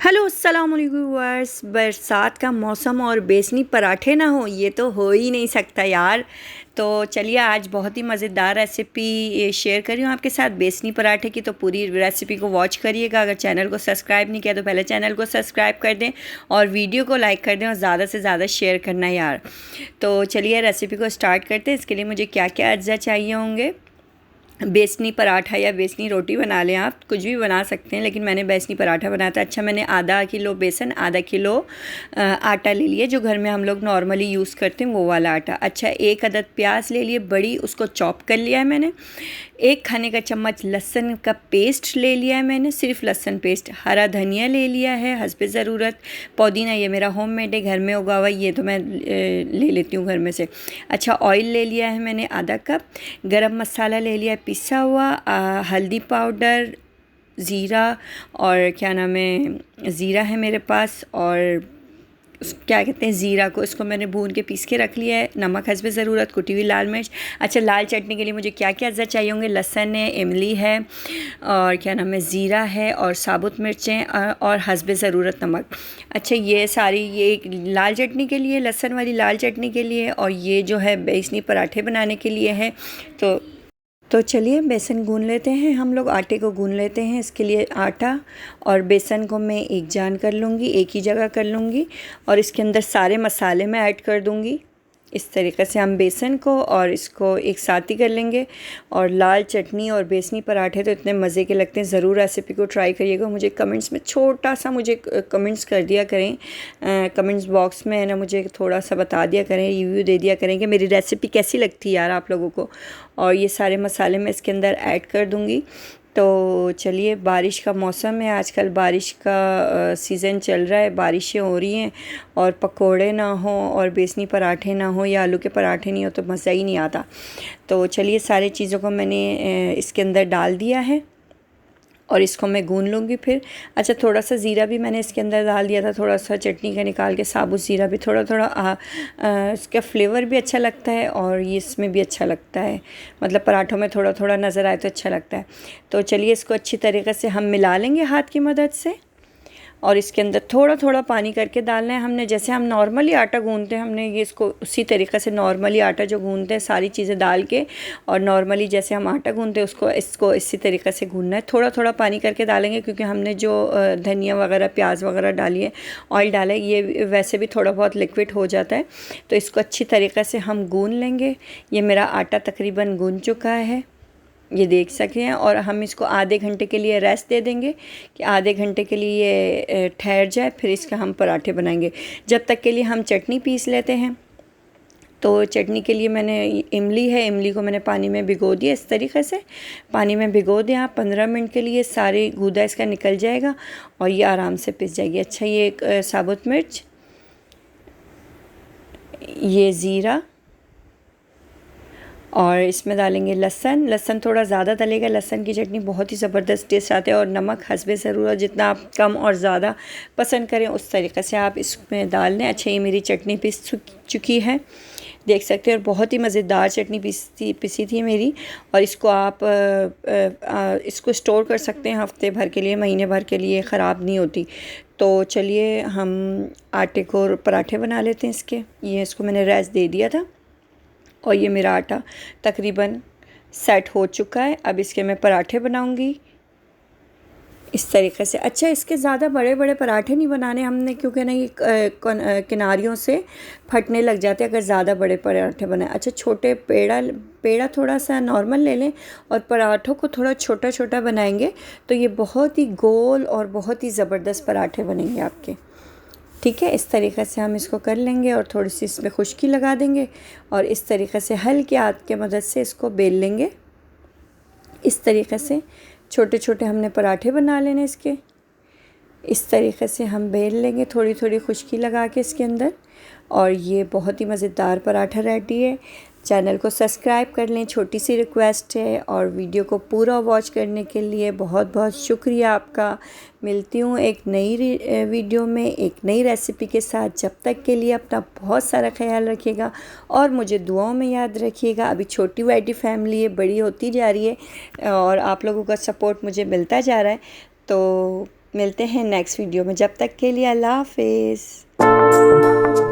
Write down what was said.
Hello अस्सलाम वालेकुम viewers. बरसात का मौसम और बेसनी पराठे ना हो ये तो हो ही नहीं सकता यार। तो चलिए आज बहुत ही मज़ेदार रेसिपी शेयर कर रही हूँ आपके साथ बेसनी पराठे की। तो पूरी रेसिपी को वॉच करिएगा। अगर चैनल को सब्सक्राइब नहीं किया तो पहले चैनल को सब्सक्राइब कर दें और वीडियो को लाइक कर दें और ज़्यादा से ज़्यादा शेयर करना यार। तो चलिए रेसिपी को स्टार्ट करते हैं। इसके लिए मुझे क्या क्या अज्जा चाहिए होंगे। बेसनी पराठा या बेसनी रोटी बना लें, आप कुछ भी बना सकते हैं, लेकिन मैंने बेसनी पराठा बनाया था। अच्छा, मैंने आधा किलो बेसन, आधा किलो आटा ले लिया, जो घर में हम लोग नॉर्मली यूज़ करते हैं वो वाला आटा। अच्छा, एक अदद प्याज ले लिए बड़ी, उसको चॉप कर लिया है मैंने। एक खाने का चम्मच लहसुन का पेस्ट ले लिया है मैंने, सिर्फ लहसुन पेस्ट। हरा धनिया ले लिया है हस्बे ज़रूरत। पुदीना ये मेरा होममेड है, घर में उगा हुआ, ये तो मैं ले लेती हूँ घर में से। अच्छा, ऑयल ले लिया है मैंने आधा कप। गरम मसाला ले लिया है पिसा हुआ। हल्दी पाउडर, ज़ीरा और क्या नाम है, ज़ीरा है मेरे पास, और क्या कहते हैं ज़ीरा को, इसको मैंने भून के पीस के रख लिया है। नमक हस्बे ज़रूरत, कुटी हुई लाल मिर्च। अच्छा, लाल चटनी के लिए मुझे क्या क्या अज्जा चाहिए होंगे। लहसुन है, इमली है, और क्या नाम है, ज़ीरा है, और साबुत मिर्चें, और हस्बे ज़रूरत नमक। अच्छा, ये सारी, ये लाल चटनी के लिए, लहसुन वाली लाल चटनी के लिए, और ये जो है बेसनी पराठे बनाने के लिए है। तो चलिए बेसन गूँध लेते हैं, हम लोग आटे को गूँध लेते हैं। इसके लिए आटा और बेसन को मैं एक जान कर लूँगी, एक ही जगह कर लूँगी, और इसके अंदर सारे मसाले मैं ऐड कर दूँगी। इस तरीक़े से हम बेसन को और इसको एक साथ ही कर लेंगे। और लाल चटनी और बेसनी पराठे तो इतने मज़े के लगते हैं, ज़रूर रेसिपी को ट्राई करिएगा। मुझे कमेंट्स में छोटा सा मुझे कमेंट्स कर दिया करें, कमेंट्स बॉक्स में है ना, मुझे थोड़ा सा बता दिया करें, रिव्यू दे दिया करें कि मेरी रेसिपी कैसी लगती है यार आप लोगों को। और ये सारे मसाले मैं इसके अंदर ऐड कर दूँगी। तो चलिए, बारिश का मौसम है आजकल, बारिश का सीज़न चल रहा है, बारिशें हो रही हैं, और पकोड़े ना हो और बेसनी पराठे ना हो या आलू के पराठे नहीं हो तो मज़ा ही नहीं आता। तो चलिए, सारी चीज़ों को मैंने इसके अंदर डाल दिया है और इसको मैं गूँध लूँगी फिर। अच्छा, थोड़ा सा ज़ीरा भी मैंने इसके अंदर डाल दिया था, थोड़ा सा चटनी का निकाल के, साबुत ज़ीरा भी थोड़ा थोड़ा। इसका फ्लेवर भी अच्छा लगता है और ये इसमें भी अच्छा लगता है, मतलब पराठों में थोड़ा थोड़ा नज़र आए तो अच्छा लगता है। तो चलिए, इसको अच्छी तरीक़े से हम मिला लेंगे हाथ की मदद से, और इसके अंदर थोड़ा थोड़ा पानी करके डालना है हमने। जैसे हम नॉर्मली आटा गूँधते हैं, हमने ये इसको उसी तरीक़े से नॉर्मली आटा जो गूँधते हैं, सारी चीज़ें डाल के, और नॉर्मली जैसे हम आटा गूँधते हैं इसको इसी तरीक़े से गूँधना है। थोड़ा थोड़ा पानी करके डालेंगे, क्योंकि हमने जो धनिया वगैरह, प्याज वगैरह डाली है, ऑयल डाला है, ये वैसे भी थोड़ा बहुत लिक्विड हो जाता है। तो इसको अच्छी तरीक़े से हम गूँध लेंगे। ये मेरा आटा तकरीबन गूँध चुका है, ये देख सकें हैं। और हम इसको आधे घंटे के लिए रेस्ट दे देंगे कि आधे घंटे के लिए ये ठहर जाए, फिर इसका हम पराठे बनाएंगे। जब तक के लिए हम चटनी पीस लेते हैं। तो चटनी के लिए मैंने इमली है, इमली को मैंने पानी में भिगो दिया। इस तरीक़े से पानी में भिगो दें आप 15 मिनट के लिए, सारे गूदा इसका निकल जाएगा और ये आराम से पिस जाएगी। अच्छा, ये एक साबुत मिर्च, ये ज़ीरा, और इसमें डालेंगे लहसुन। लहसुन थोड़ा ज़्यादा डलेगा, लहसुन की चटनी बहुत ही ज़बरदस्त टेस्ट आता है। और नमक हस्बे ज़रूरत, जितना आप कम और ज़्यादा पसंद करें उस तरीक़े से आप इसमें डाल लें। अच्छा, ये मेरी चटनी पिस चुकी है, देख सकते हैं, और बहुत ही मज़ेदार चटनी पिसी थी मेरी। और इसको आप इसको स्टोर कर सकते हैं हफ़्ते भर के लिए, महीने भर के लिए, ख़राब नहीं होती। तो चलिए, हम आटे को पराठे बना लेते हैं इसके। ये इसको मैंने रेस्ट दे दिया था और ये मेरा आटा तकरीबन सेट हो चुका है। अब इसके मैं पराठे बनाऊंगी इस तरीक़े से। अच्छा, इसके ज़्यादा बड़े बड़े पराठे नहीं बनाने हमने, क्योंकि ना ये किनारियों से फटने लग जाते हैं अगर ज़्यादा बड़े पराठे बनाए। अच्छा, छोटे पेड़ा थोड़ा सा नॉर्मल ले लें और पराठों को थोड़ा छोटा छोटा बनाएंगे तो ये बहुत ही गोल और बहुत ही ज़बरदस्त पराठे बनेंगे आपके। ठीक है, इस तरीक़े से हम इसको कर लेंगे और थोड़ी सी इसमें खुश्की लगा देंगे और इस तरीक़े से हल्के हाथ के मदद से इसको बेल लेंगे। इस तरीक़े से छोटे छोटे हमने पराठे बना लेने इसके। इस तरीक़े से हम बेल लेंगे थोड़ी थोड़ी खुश्की लगा के इसके अंदर, और ये बहुत ही मज़ेदार पराठा रेडी है। चैनल को सब्सक्राइब कर लें, छोटी सी रिक्वेस्ट है, और वीडियो को पूरा वॉच करने के लिए बहुत बहुत शुक्रिया आपका। मिलती हूँ एक नई वीडियो में एक नई रेसिपी के साथ। जब तक के लिए अपना बहुत सारा ख्याल रखिएगा और मुझे दुआओं में याद रखिएगा। अभी छोटी वाइटी फैमिली है, बड़ी होती जा रही है और आप लोगों का सपोर्ट मुझे मिलता जा रहा है। तो मिलते हैं नेक्स्ट वीडियो में, जब तक के लिए अल्लाह हाफिज़।